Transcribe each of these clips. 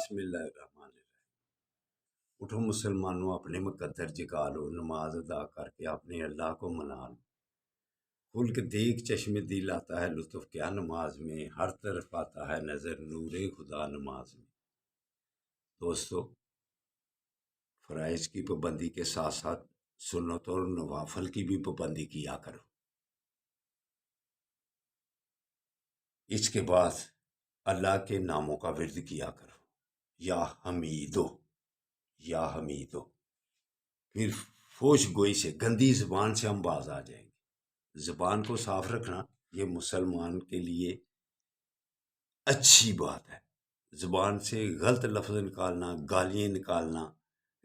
بسم اللہ الرحمن الرحیم۔ اٹھو مسلمانوں، اپنے مقدر جگا لو، نماز ادا کر کے اپنے اللہ کو منا لو۔ خلق دیکھ چشم دل آتا ہے لطف کیا نماز میں، ہر طرف آتا ہے نظر نور خدا نماز میں۔ دوستو، فرائض کی پابندی کے ساتھ ساتھ سنت اور نوافل کی بھی پابندی کیا کرو۔ اس کے بعد اللہ کے ناموں کا ورد کیا کرو، یا حمیدو یا حمیدو۔ پھر فوش گوئی سے، گندی زبان سے ہم باز آ جائیں گے۔ زبان کو صاف رکھنا یہ مسلمان کے لیے اچھی بات ہے۔ زبان سے غلط لفظ نکالنا، گالیاں نکالنا،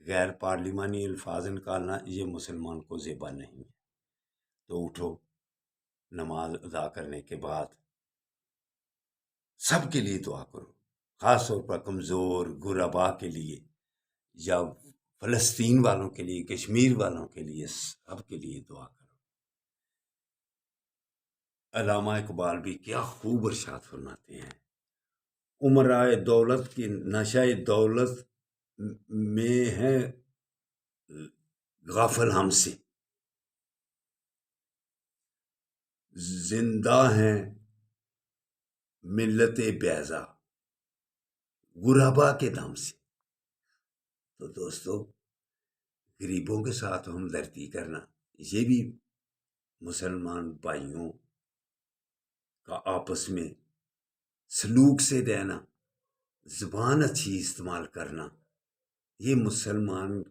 غیر پارلیمانی الفاظ نکالنا یہ مسلمان کو زیبا نہیں ہے۔ تو اٹھو، نماز ادا کرنے کے بعد سب کے لیے دعا کرو، خاص طور پر کمزور غربا کے لیے، یا فلسطین والوں کے لیے، کشمیر والوں کے لیے، سب کے لیے دعا کرو۔ علامہ اقبال بھی کیا خوب ارشاد فرماتے ہیں، عمرائے دولت کی نشہ دولت میں ہے غافل ہم سے، زندہ ہیں ملت بیضا غربا کے دم سے۔ تو دوستو، غریبوں کے ساتھ ہمدردی کرنا یہ بھی مسلمان بھائیوں کا آپس میں سلوک سے رہنا، زبان اچھی استعمال کرنا، یہ مسلمان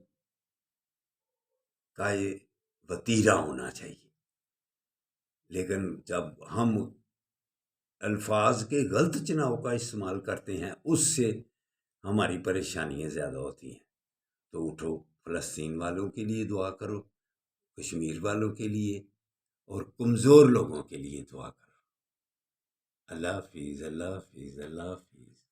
کا یہ وتیرہ ہونا چاہیے۔ لیکن جب ہم الفاظ کے غلط چناؤ کا استعمال کرتے ہیں، اس سے ہماری پریشانیاں زیادہ ہوتی ہیں۔ تو اٹھو، فلسطین والوں کے لیے دعا کرو، کشمیر والوں کے لیے اور کمزور لوگوں کے لیے دعا کرو۔ اللہ حافظ، اللہ حافظ، اللہ حافظ۔